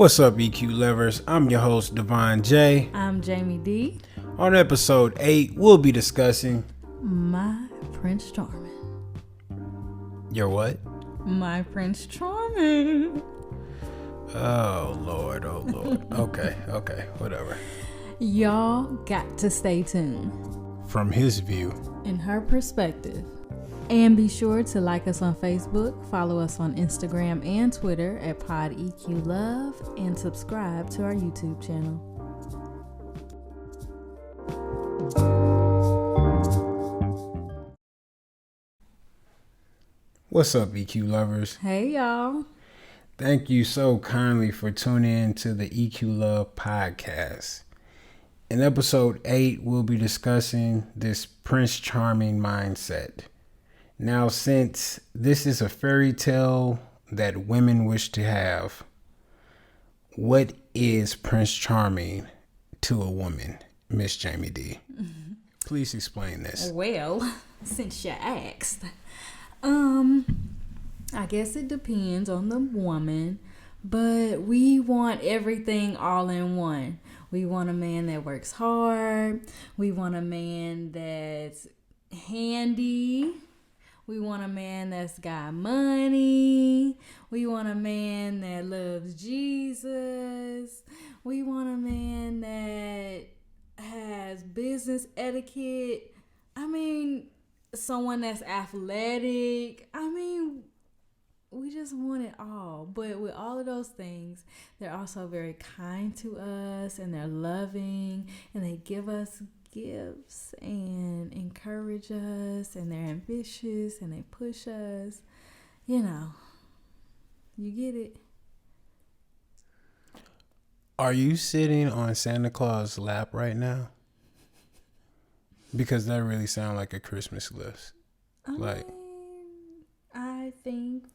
What's up, EQ lovers? I'm your host, DeVon J. I'm Jamie D. On episode 8, we'll be discussing My Prince Charming. your what? My Prince Charming. Oh, Lord. Okay, whatever. Y'all got to stay tuned. From his view. In her perspective. And be sure to like us on Facebook, follow us on Instagram and Twitter at PodEQLove, and subscribe to our YouTube channel. What's up, EQ lovers? Hey, y'all. Thank you so kindly for tuning in to the EQ Love podcast. In episode 8, we'll be discussing this Prince Charming mindset. Now, since this is a fairy tale that women wish to have, what is Prince Charming to a woman, Miss Jamie D? Mm-hmm. Please explain this. Well, since you asked, I guess it depends on the woman, but we want everything all in one. We want a man that works hard. We want a man that's handy. We want a man that's got money. We want a man that loves Jesus. We want a man that has business etiquette. Someone that's athletic. We just want it all. But with all of those things, they're also very kind to us, and they're loving, and they give us gifts and encourage us, and they're ambitious and they push us. You get it. Are you sitting on Santa Claus' lap right now? Because that really sounds like a Christmas list. I think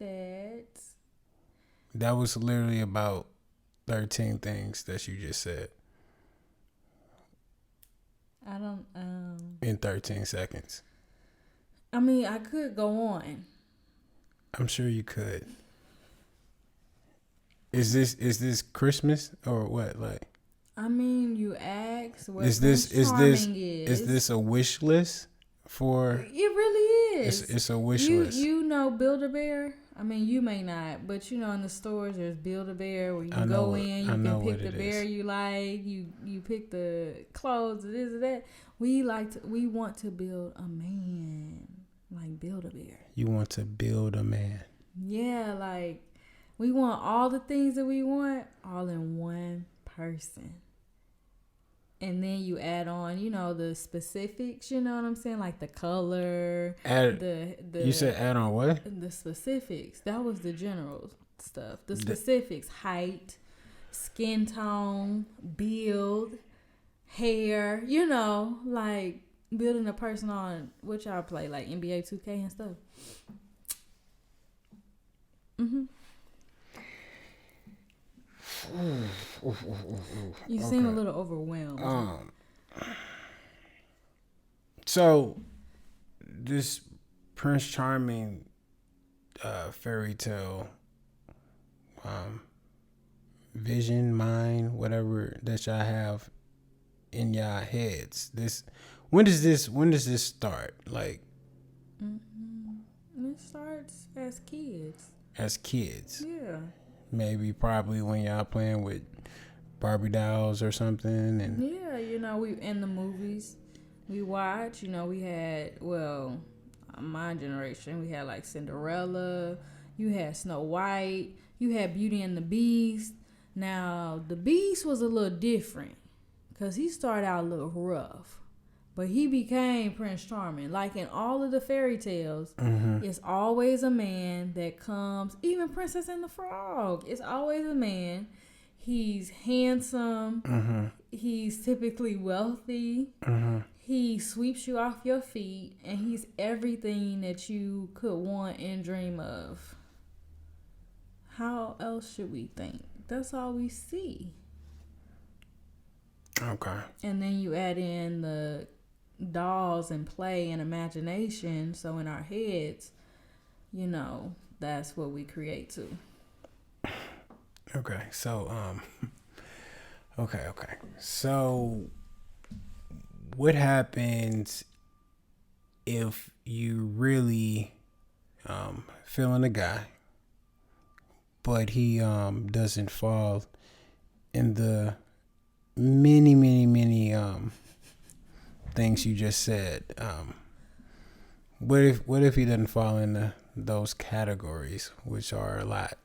that was literally about 13 things that you just said. In 13 seconds. I could go on. I'm sure you could. Is this Christmas or what? You asked what is this a wish list for? It really is. It's a wish list. You know Build-A-Bear? You may not, but in the stores there's Build-A-Bear where you go in, you can pick the bear you like, you pick the clothes, this or that. We want to build a man like Build-A-Bear. You want to build a man. Yeah, we want all the things that we want all in one person. And then you add on, the specifics, you know what I'm saying? Like the color. You said add on what? The specifics. That was the general stuff. The specifics, height, skin tone, build, hair, building a person on what y'all play, like NBA 2K and stuff. Mm-hmm. You seem a little overwhelmed. So this Prince Charming fairy tale vision, mind, whatever that y'all have in y'all heads. When does this start? It starts as kids. As kids. Yeah. Maybe probably when y'all playing with Barbie dolls or something. And yeah, we in the movies we watch, we had, my generation, we had like Cinderella, you had Snow White, you had Beauty and the Beast. Now the Beast was a little different because he started out a little rough, but he became Prince Charming. Like in all of the fairy tales, it's always a man that comes. Even Princess and the Frog, it's always a man. He's handsome. He's typically wealthy. He sweeps you off your feet, and he's everything that you could want and dream of. How else should we think? That's all we see. Okay. And then you add in the dolls and play and imagination, so in our heads, that's what we create too. Okay. So okay. So what happens if you really feeling a guy, but he doesn't fall in the many things you just said? What if he doesn't fall into those categories, which are a lot?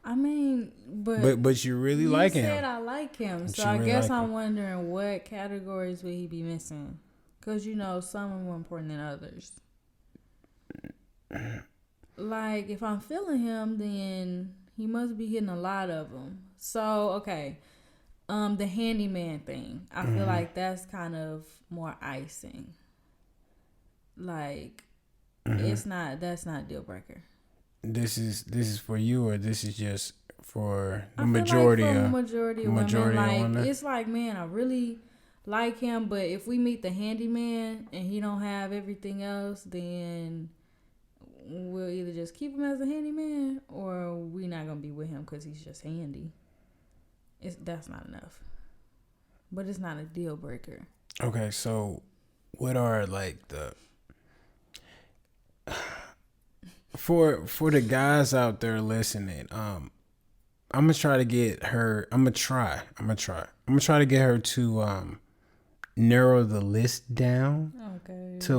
I mean, but you really you like said him. I like him, But so you I really guess like I'm him. wondering what categories would he be missing? Because some are more important than others. Like if I'm feeling him, then he must be hitting a lot of them. So okay, the handyman thing, I feel like that's kind of more icing. Like that's not a deal breaker. This is for you, or this is just for the I feel like majority for of majority of women, majority of like women? it's like, man, I really like him, but if we meet the handyman and he don't have everything else, then we'll either just keep him as a handyman or we not gonna be with him because he's just handy. That's not enough, but it's not a deal breaker. Okay, so what are like the for the guys out there listening? I'm gonna try to get her. I'm gonna try to get her to narrow the list down Okay. to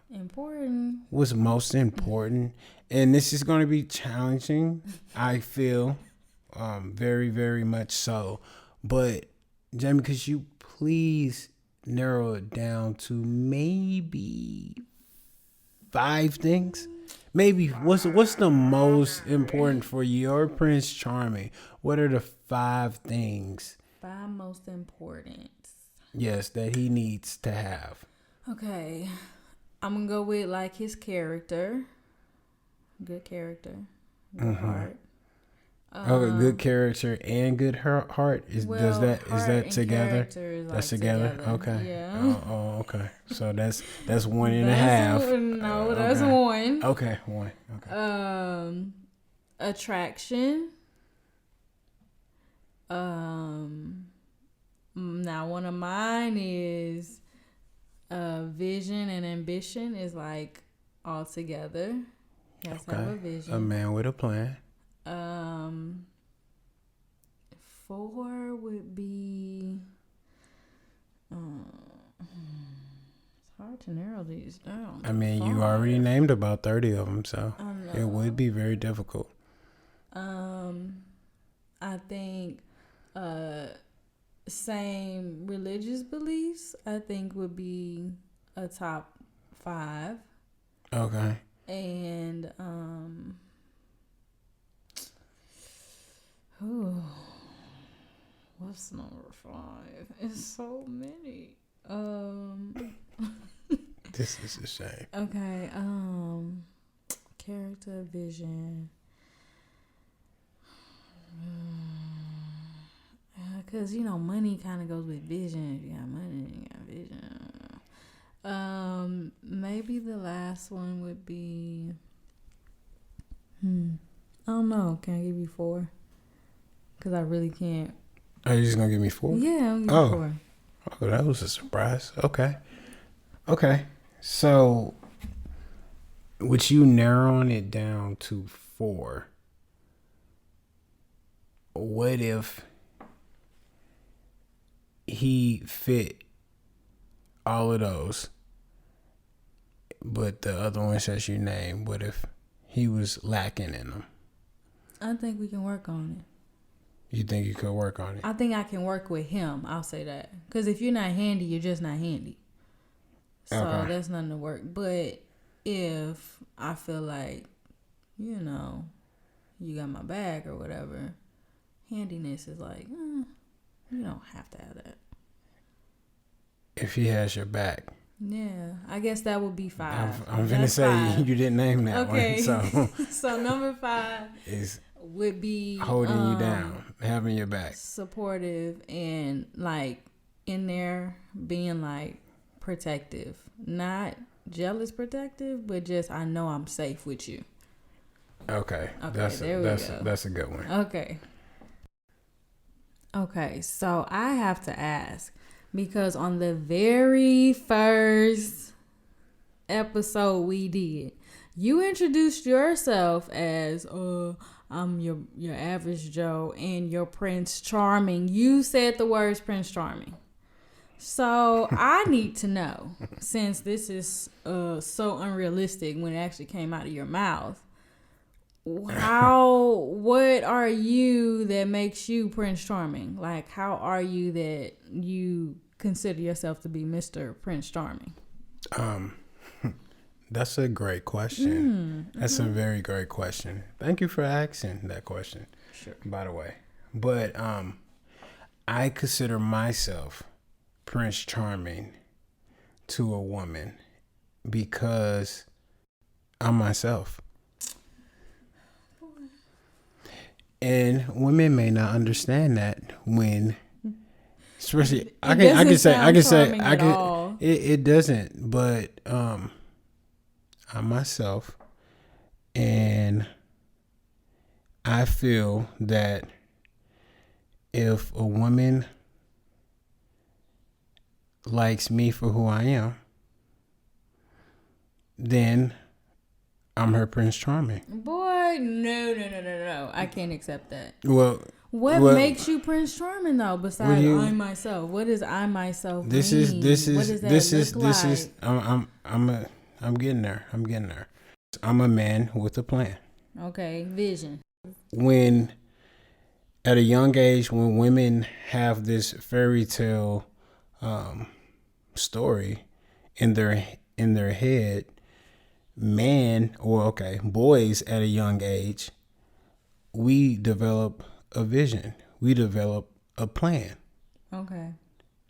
Important. what's most important, and this is going to be challenging. I feel, very very much so. But Jamie, could you please narrow it down to maybe 5 things? Maybe what's the most important for your Prince Charming? What are the 5 things? 5 most important. Yes, that he needs to have. Okay, I'm gonna go with like his character. Good character. Good heart. Okay, good character and good heart. Does that is heart that and together? character is That's like together. together. Okay. Yeah. Okay. So that's one and a half. No, that's Okay. one. Okay, one. Okay. Attraction. Now one of mine is vision and ambition is like all together. He has to have a vision. A man with a plan. 4 would be. It's hard to narrow these down. I mean, you already named about 30 of them, so it would be very difficult. I think same religious beliefs, I think would be a top 5. Okay. And what's number 5? It's so many. This is a shame. Okay. Character, vision. Because money kind of goes with vision. If you got money, you got vision. Maybe the last one would be. I don't know. Can I give you 4? Because I really can't. Are you just gonna give me 4? Yeah, I'll give you 4. Oh, that was a surprise. Okay. So, with you narrowing it down to 4, what if he fit all of those, but the other ones that you named, what if he was lacking in them? I think we can work on it. You think you could work on it? I think I can work with him. I'll say that. Because if you're not handy, you're just not handy. So that's nothing to work. But if I feel like, you got my back or whatever, handiness is like, you don't have to have that. If he has your back. Yeah, I guess that would be 5. I'm gonna say 5. You didn't name that one. So so number 5 is would be holding you down, having your back, supportive, and like in there being like protective, not jealous protective, but just I know I'm safe with you. Okay. There we go. That's a good one. Okay. Okay, so I have to ask because on the very first episode we did, you introduced yourself as I'm your average Joe and your Prince Charming. You said the words Prince Charming. So I need to know, since this is so unrealistic when it actually came out of your mouth, what are you that makes you Prince Charming? Like, how are you that you consider yourself to be Mr. Prince Charming? That's a great question. That's a very great question. Thank you for asking that question. Sure. By the way, but I consider myself Prince Charming to a woman because I'm myself. And women may not understand that when, especially, it doesn't, but I'm myself, and I feel that if a woman likes me for who I am, then I'm her Prince Charming. Boy, no. I can't accept that. What makes you Prince Charming though? Besides I myself, what does I myself mean? What does that look like? I'm getting there. I'm a man with a plan. Okay, vision. When at a young age, when women have this fairy tale story in their head, boys at a young age, we develop a vision. We develop a plan. Okay.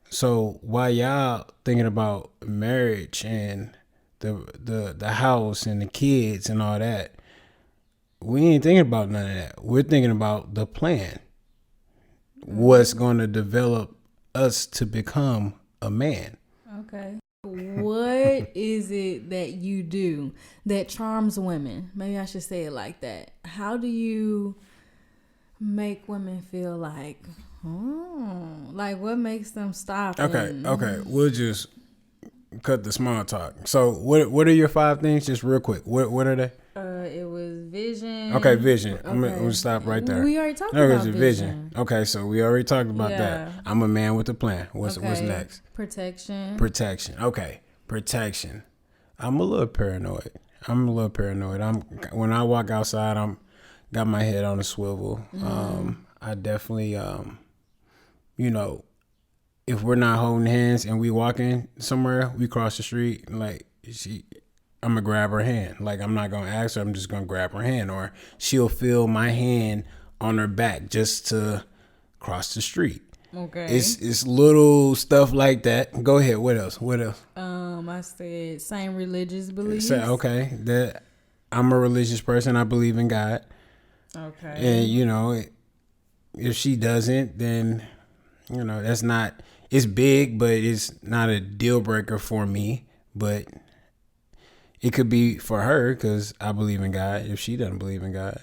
So while y'all thinking about marriage and the house and the kids and all that, we ain't thinking about none of that. We're thinking about the plan. What's going to develop us to become a man. Okay. What is it that you do that charms women? Maybe I should say it like that. How do you make women feel like, like what makes them stop? Okay. We'll just cut the small talk. So what are your 5 things? Just real quick. What are they? It was vision. Okay, vision. Okay. I'm gonna stop right there. We already talked about vision. Okay, so we already talked about that. I'm a man with a plan. What's next? Protection. Okay, protection. I'm a little paranoid. When I walk outside, I'm got my head on a swivel. I definitely, if we're not holding hands and we walking somewhere, we cross the street, like I'm gonna grab her hand. Like, I'm not gonna ask her, I'm just gonna grab her hand, or she'll feel my hand on her back just to cross the street. Okay. It's little stuff like that. Go ahead. What else? I said same religious beliefs. Okay. That I'm a religious person. I believe in God. Okay. And if she doesn't, then that's not. It's big, but it's not a deal breaker for me. But it could be for her because I believe in God. If she doesn't believe in God,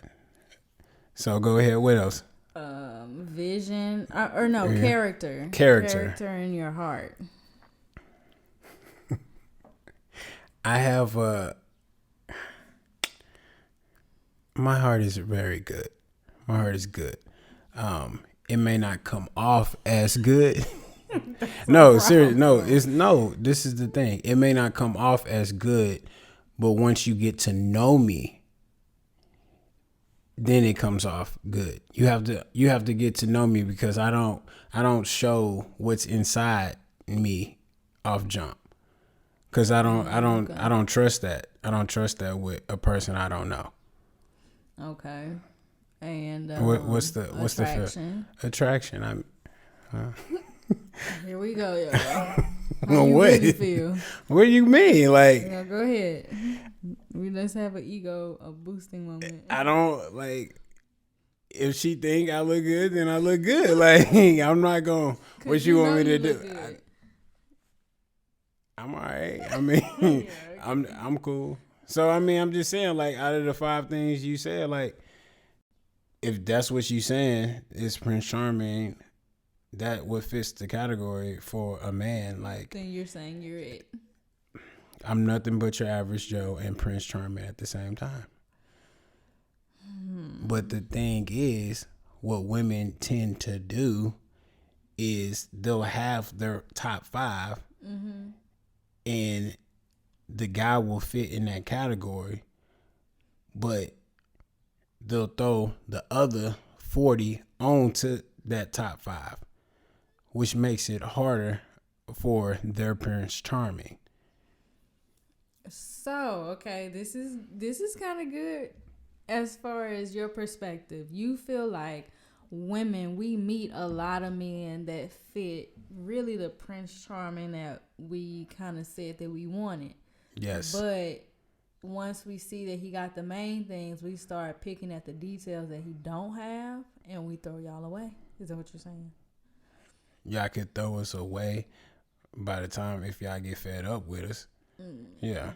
so go ahead. What else? Vision character. Character in your heart. I have my heart is very good. My heart is good. It may not come off as good. No, seriously, this is the thing. It may not come off as good, but once you get to know me, then it comes off good. You have to get to know me because I don't show what's inside me off jump. Cause I don't trust that. I don't trust that with a person I don't know. Okay. And what's the attraction? Attraction. Here we go, yo. How you really feel? What do you mean? Like, go ahead. Let's have a boosting moment. I don't like. If she think I look good, then I look good. Like, I'm not going. What you want me to do? I'm all right. I mean, I'm cool. So I mean, I'm just saying, like, out of the 5 things you said, like, if that's what you saying is Prince Charming, that what fits the category for a man. Like, Then you're saying you're it. I'm nothing but your average Joe and Prince Charming at the same time. But the thing is, what women tend to do is they'll have their top 5, and the guy will fit in that category, but they'll throw the other 40 onto that top 5, which makes it harder for their Prince Charming. So, okay, this is kind of good as far as your perspective. You feel like women, we meet a lot of men that fit really the Prince Charming that we kind of said that we wanted. Yes. But once we see that he got the main things, we start picking at the details that he don't have, and we throw y'all away. Is that what you're saying? Y'all could throw us away by the time if y'all get fed up with us. Yeah.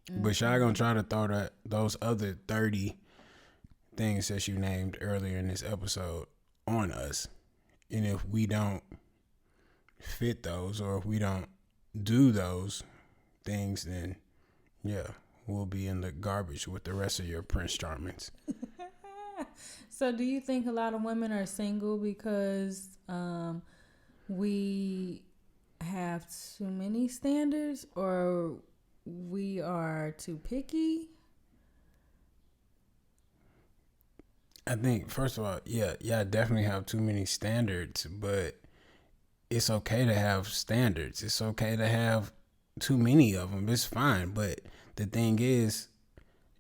But y'all gonna try to throw those other 30 things that you named earlier in this episode on us. And if we don't fit those, or if we don't do those things, then yeah, we'll be in the garbage with the rest of your Prince Charmings. So do you think a lot of women are single because we have too many standards, or we are too picky? I think, first of all, yeah, definitely have too many standards, but it's okay to have standards. It's okay to have too many of them. It's fine. But the thing is,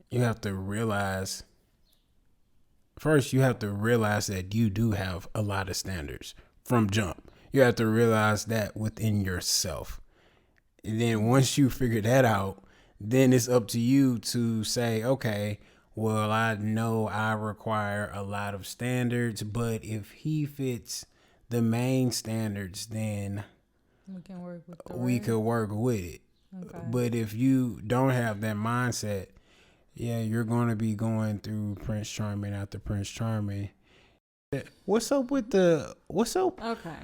you have to realize, first, you have to realize that you do have a lot of standards from jump. You have to realize that within yourself. And then once you figure that out, then it's up to you to say, okay, well, I know I require a lot of standards, but if he fits the main standards, then We can work with we could work with it. Okay. But if you don't have that mindset, yeah, you're going to be going through Prince Charming after Prince Charming. What's up? Okay.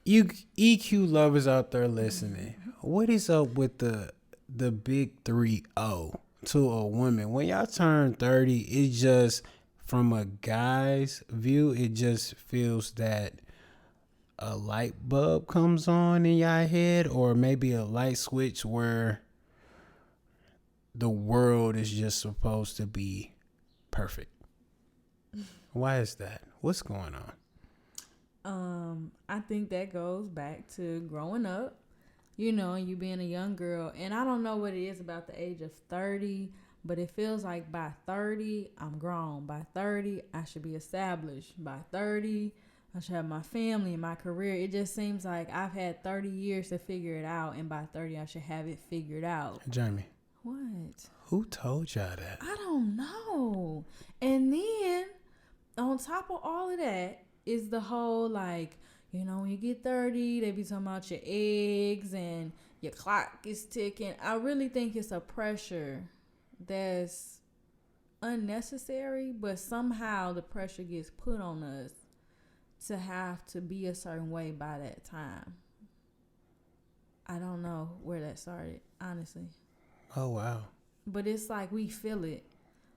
You EQ lovers out there listening, what is up with the big 3-0 to a woman? When y'all turn 30, it just, from a guy's view, it just feels that a light bulb comes on in y'all head, or maybe a light switch where the world is just supposed to be perfect. Why is that? What's going on? I think that goes back to growing up, you being a young girl. And I don't know what it is about the age of 30, but it feels like by 30, I'm grown. By 30, I should be established. By 30, I should have my family and my career. It just seems like I've had 30 years to figure it out, and by 30, I should have it figured out. Jamie. What? Who told y'all that? I don't know. And then, on top of all of that, is the whole, like, when you get 30, they be talking about your eggs and your clock is ticking. I really think it's a pressure that's unnecessary, but somehow the pressure gets put on us to have to be a certain way by that time. I don't know where that started, honestly. Oh, wow. But it's like we feel it.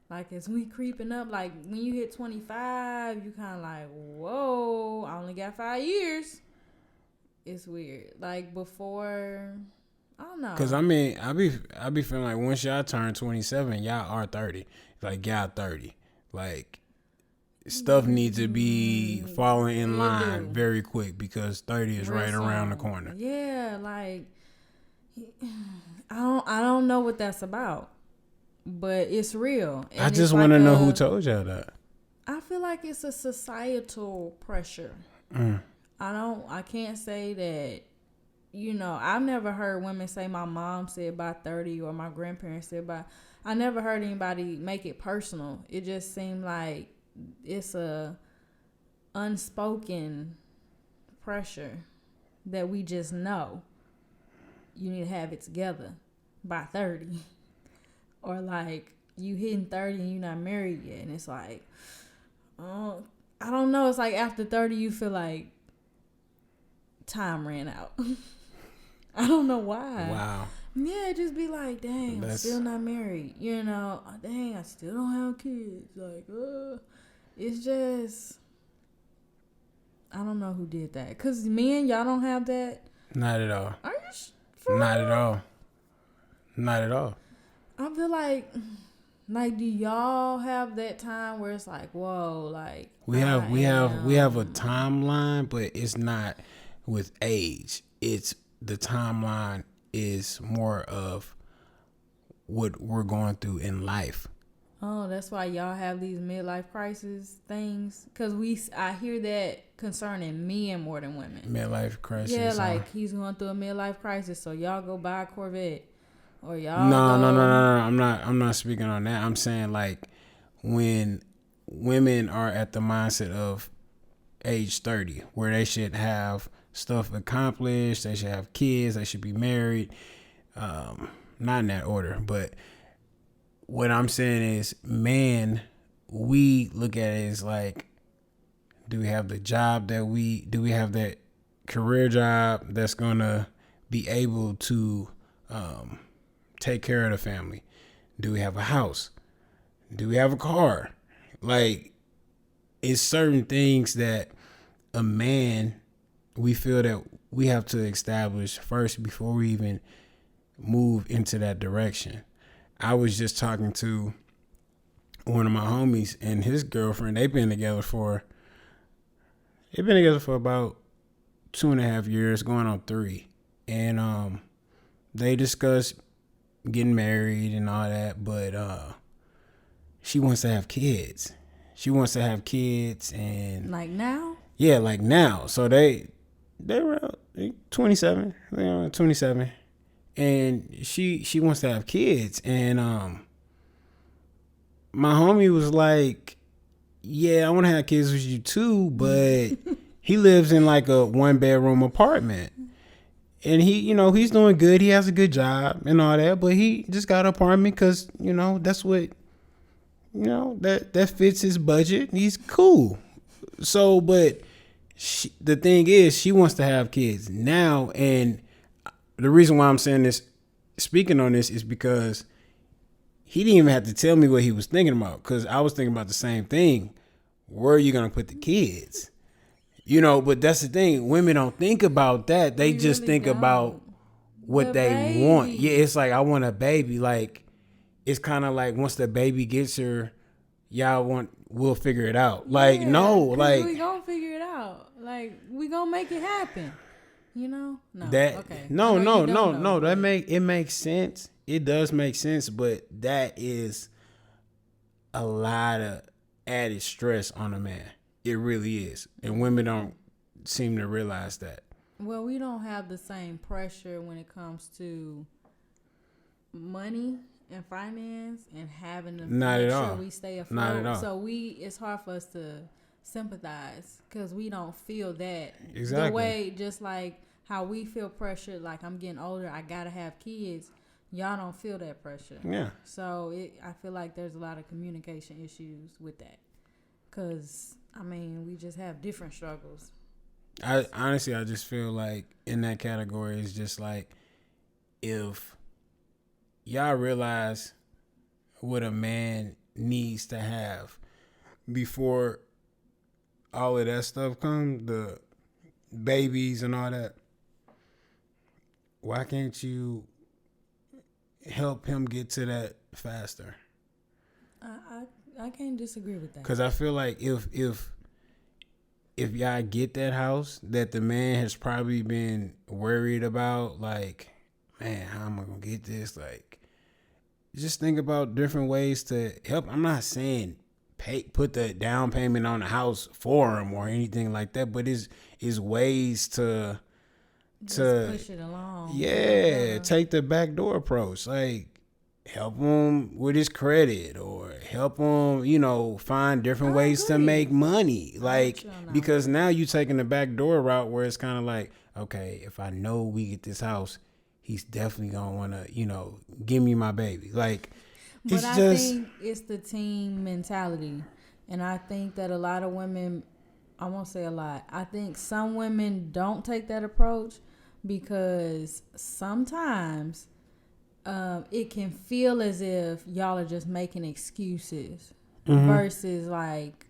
Like, as we creeping up, like, when you hit 25, you kind of like, whoa, I only got 5 years. It's weird. Like, before, I don't know. Because, I mean, I be feeling like once y'all turn 27, y'all are 30. Like, y'all 30. Like, stuff needs to be falling in line very quick, because 30 is right around the corner. Yeah, like, I don't know what that's about. But it's real. And I just want to know who told y'all that. I feel like it's a societal pressure. I can't say that, I've never heard women say my mom said by 30 or my grandparents said by. I never heard anybody make it personal. It just seemed like it's a unspoken pressure that we just know you need to have it together. by 30, or like you hitting 30 and you're not married yet, and it's like, oh, I don't know. It's like after 30, you feel like time ran out. I don't know why. Wow. Yeah, just be like, dang, I'm still not married. You know, dang, I still don't have kids. Like, it's just, I don't know who did that. Cause men, y'all don't have that. Not at all. Are you? Not at all. Not at all. I feel like, do y'all have that time where it's like, whoa, like we have a timeline, but it's not with age. It's the timeline is more of what we're going through in life. Oh, that's why y'all have these midlife crisis things. Cause I hear that concerning men more than women. Midlife crisis. Yeah, like he's going through a midlife crisis, so y'all go buy a Corvette, or y'all. No. I'm not speaking on that. I'm saying like when women are at the mindset of age 30, where they should have stuff accomplished, they should have kids, they should be married. Not in that order, but what I'm saying is, man, we look at it as like, do we have the job do we have that career job that's gonna be able to take care of the family? Do we have a house? Do we have a car? Like, it's certain things that a man, we feel that we have to establish first before we even move into that direction. I was just talking to one of my homies and his girlfriend. They've been together for about 2.5 years, going on 3. And they discussed getting married and all that, but she wants to have kids. And like now? Yeah, like now. So they were 27. They were 27. And she wants to have kids. And my homie was like, yeah, I want to have kids with you too, but he lives in like a 1-bedroom apartment. And he's doing good. He has a good job and all that, but he just got an apartment because, that's what, that fits his budget. He's cool. So, but the thing is, she wants to have kids now. And the reason why I'm speaking on this is because he didn't even have to tell me what he was thinking about, because I was thinking about the same thing. Where are you going to put the kids? But that's the thing. Women don't think about that. They just really think about what they want. Yeah, it's like, I want a baby. Like, it's kind of like once the baby gets her, we'll figure it out. Like, no, like, we gonna figure it out. Like, we gonna make it happen. No. Okay. No. It makes sense. It does make sense, but that is a lot of added stress on a man. It really is. And women don't seem to realize that. Well, we don't have the same pressure when it comes to money and finance and having to make sure we stay afloat. Not at all. So it's hard for us to sympathize because we don't feel that. Exactly. The way, just like how we feel pressure, like I'm getting older, I gotta have kids. Y'all don't feel that pressure. Yeah. So I feel like there's a lot of communication issues with that. Because, we just have different struggles. I just feel like in that category, it's just like, if y'all realize what a man needs to have before all of that stuff comes, the babies and all that, why can't you help him get to that faster? I can't disagree with that. Because I feel like if y'all get that house that the man has probably been worried about, like, man, how am I going to get this? Like, just think about different ways to help. I'm not saying put the down payment on the house for him or anything like that, but is ways to push it along. Yeah, take the backdoor approach. Like, help him with his credit, or help him, find different ways to make money. Like, because now you taking the backdoor route where it's kind of like, okay, if I know we get this house, he's definitely gonna want to, give me my baby. Like, But it's I just think it's the team mentality. And I think that a lot of women, I won't say a lot, I think some women don't take that approach because sometimes it can feel as if y'all are just making excuses versus like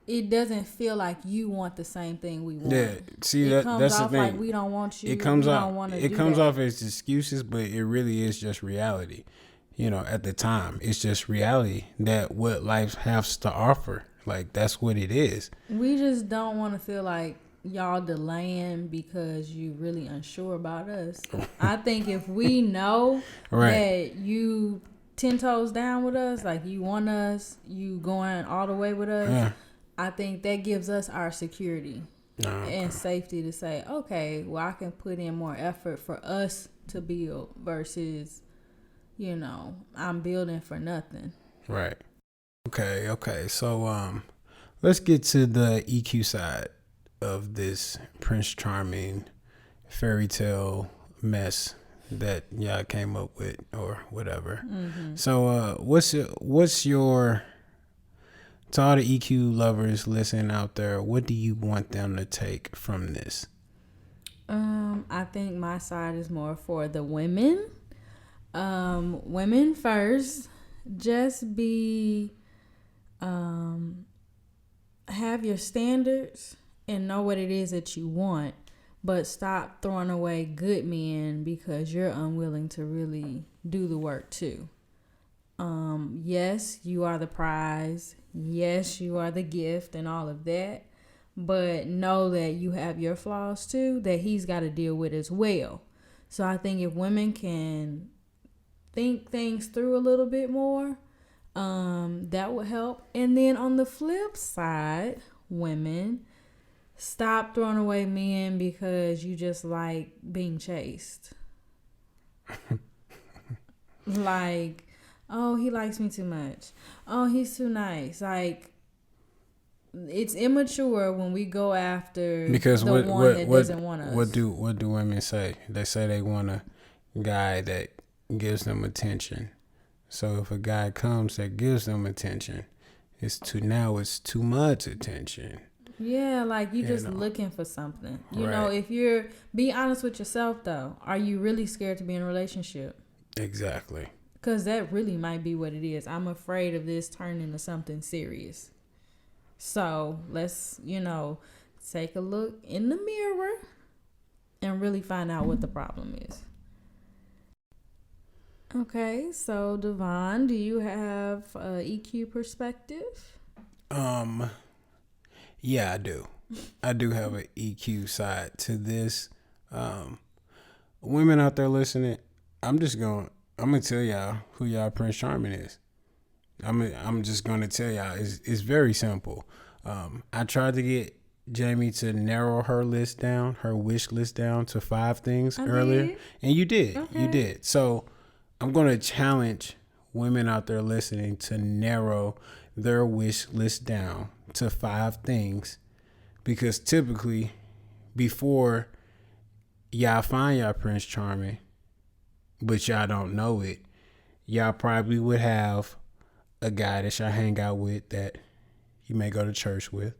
it doesn't feel like you want the same thing we want. yeah. See, It comes that's the off thing. like we don't want you. It comes we off. don't want to It do comes that. off as excuses, but it really is just reality. At the time, it's just reality that what life has to offer. Like, that's what it is. We just don't want to feel like y'all delaying because you really unsure about us. I think if we know Right. that you 10 toes down with us, like you want us, you going all the way with us, Yeah. I think that gives us our security Okay. and safety to say, okay, well, I can put in more effort for us to build versus, I'm building for nothing. Right. Okay. So let's get to the EQ side of this Prince Charming fairy tale mess that y'all came up with or whatever. Mm-hmm. So what's your to all the EQ lovers listening out there, what do you want them to take from this? I think my side is more for the women. Women first. Just be have your standards and know what it is that you want, but stop throwing away good men because you're unwilling to really do the work too. Yes, you are the prize. Yes, you are the gift and all of that. But know that you have your flaws too that he's got to deal with as well. So I think if women can think things through a little bit more, that would help. And then on the flip side, women, stop throwing away men because you just like being chased. Like, oh, he likes me too much. Oh, he's too nice. Like, it's immature when we go after because the one that doesn't want us. What do women say? They say they want a guy that gives them attention. So if a guy comes that gives them attention, it's too much attention. Yeah, like you just looking for something. You know, Right. if be honest with yourself though. Are you really scared to be in a relationship? Exactly. Because that really might be what it is. I'm afraid of this turning into something serious. So let's, take a look in the mirror and really find out what the problem is. Okay, so DeVon, do you have a EQ perspective? Yeah, I do. I do have an EQ side to this. Women out there listening, I'm gonna tell y'all who y'all Prince Charming is. I'm just gonna tell y'all it's very simple. I tried to get Jamie to narrow her wish list down to 5 things earlier, and you did. Okay. You did. So I'm gonna challenge women out there listening to narrow their wish list down to 5 things, because typically before y'all find y'all Prince Charming, but y'all don't know it, y'all probably would have a guy that y'all hang out with that you may go to church with.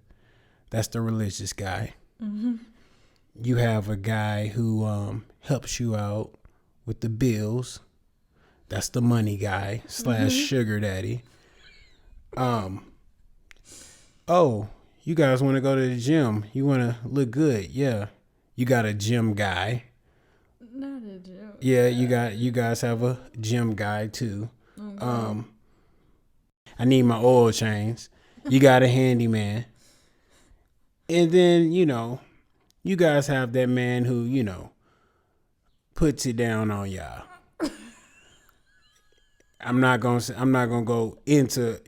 That's the religious guy. Mm-hmm. You have a guy who helps you out with the bills. That's the money guy / sugar daddy. Oh, you guys want to go to the gym? You want to look good? Yeah. You got a gym guy. Not a joke. Yeah, you guys have a gym guy too. Okay. I need my oil change. You got a handyman. And then, you guys have that man who, puts it down on y'all. I'm not gonna go into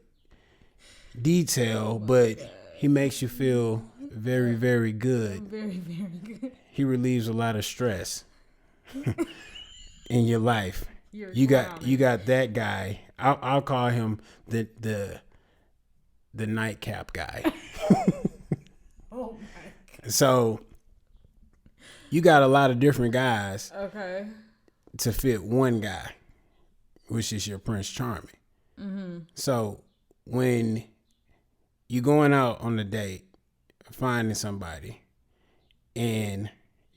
detail, but he makes you feel very, very good. Very, very good. He relieves a lot of stress in your life. You got that guy. I'll call him the nightcap guy. Oh my God. So you got a lot of different guys. Okay. to fit one guy, which is your Prince Charming. Mm-hmm. So when you going out on a date, finding somebody, and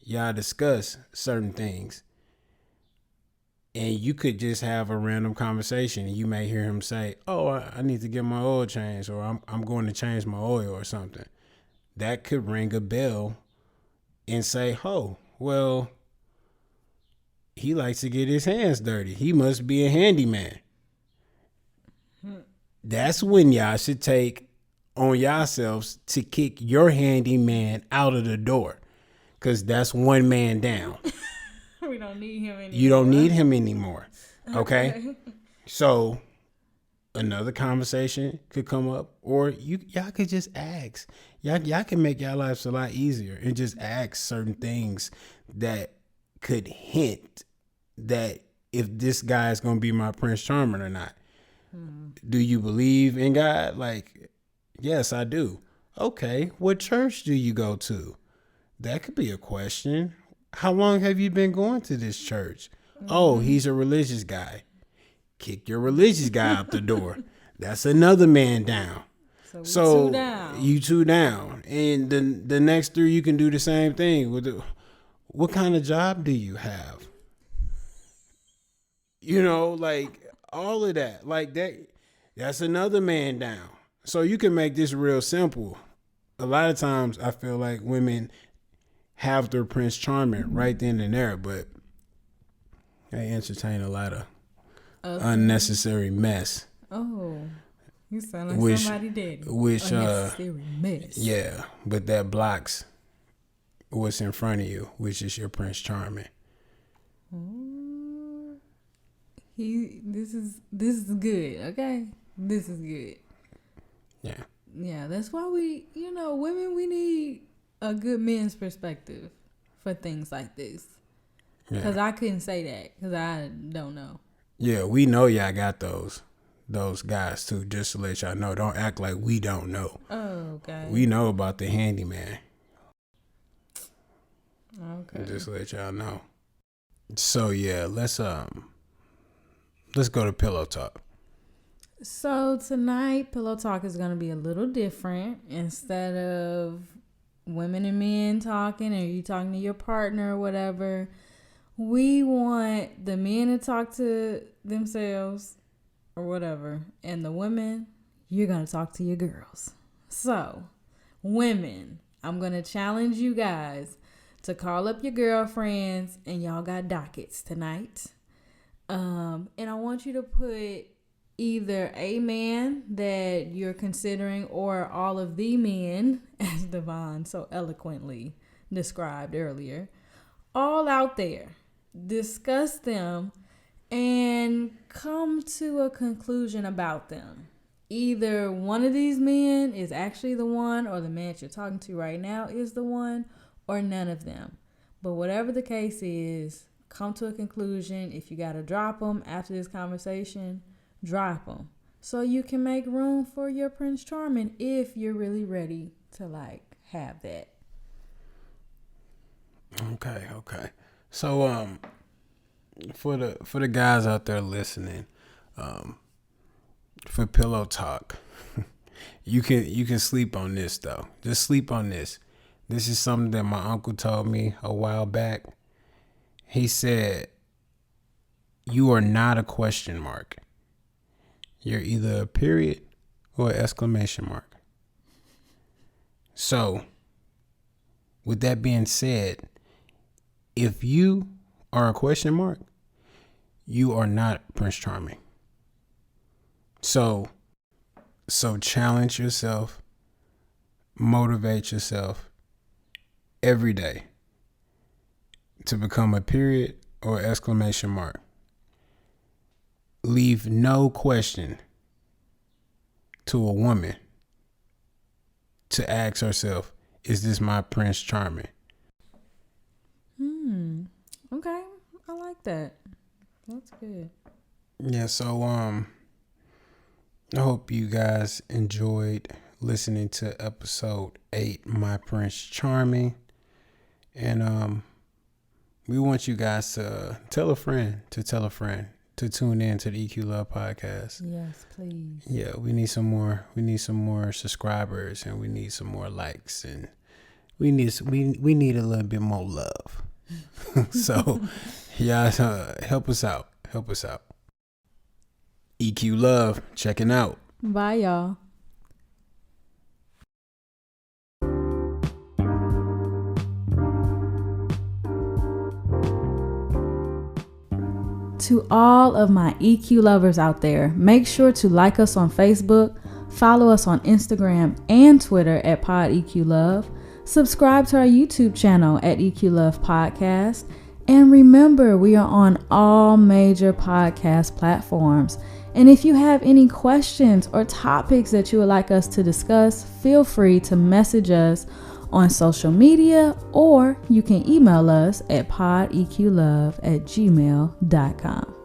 y'all discuss certain things, and you could just have a random conversation, and you may hear him say, "Oh, I need to get my oil changed," or I'm going to change my oil or something. That could ring a bell and say, "Oh, well, he likes to get his hands dirty. He must be a handyman." That's when y'all should take on yourselves to kick your handyman out of the door, because that's one man down. We don't need him anymore. You don't need him anymore. Okay? So another conversation could come up, or y'all could just ask. Y'all can make y'all lives a lot easier and just ask certain things that could hint that if this guy is going to be my Prince Charming or not. Do you believe in God? Like, yes, I do. Okay, what church do you go to? That could be a question. How long have you been going to this church? Oh, he's a religious guy. Kick your religious guy out the door. That's another man down. So two down. You two down. And the next three, you can do the same thing. What kind of job do you have? You know, like all of that. Like that's another man down. So you can make this real simple. A lot of times I feel like women have their Prince Charming right then and there, but they entertain a lot of unnecessary mess. Oh, you sound like somebody did. Unnecessary mess. Yeah, but that blocks what's in front of you, which is your Prince Charming. This is good. Okay, this is good. Yeah. Yeah, that's why women, we need a good men's perspective for things like this. Because I couldn't say that because I don't know. Yeah, we know y'all got those guys too, just to let y'all know. Don't act like we don't know. Oh, okay. We know about the handyman. Okay. Just to let y'all know. So yeah, let's go to Pillow Talk. So tonight, Pillow Talk is going to be a little different. Instead of women and men talking, or you talking to your partner or whatever, we want the men to talk to themselves or whatever, and the women, you're going to talk to your girls. So, women, I'm going to challenge you guys to call up your girlfriends, and y'all got dockets tonight. And I want you to put either a man that you're considering or all of the men, as DeVon so eloquently described earlier, all out there. Discuss them and come to a conclusion about them. Either one of these men is actually the one, or the man you're talking to right now is the one, or none of them. But whatever the case is, come to a conclusion. If you got to drop them after this conversation, drop them, so you can make room for your Prince Charming if you're really ready to have that. Okay. So for the guys out there listening, for Pillow Talk, you can sleep on this though. Just sleep on this. This is something that my uncle told me a while back. He said, "You are not a question mark. You're either a period or an exclamation mark." So, with that being said, if you are a question mark, you are not Prince Charming. So challenge yourself, motivate yourself every day to become a period or exclamation mark. Leave no question to a woman to ask herself, is this my Prince Charming? Okay. I like that. That's good. Yeah, so I hope you guys enjoyed listening to episode 8, My Prince Charming. And we want you guys to tell a friend to tune in to the EQ Love podcast. Yes, please. Yeah, we need some more subscribers, and we need some more likes, and we need a little bit more love. So, yeah, help us out. EQ Love, checking out. Bye, y'all. To all of my EQ lovers out there, make sure to like us on Facebook, follow us on Instagram and Twitter at Pod EQ Love, subscribe to our YouTube channel at EQ Love Podcast, and remember, we are on all major podcast platforms. And if you have any questions or topics that you would like us to discuss, feel free to message us on social media, or you can email us at podeqlove@gmail.com.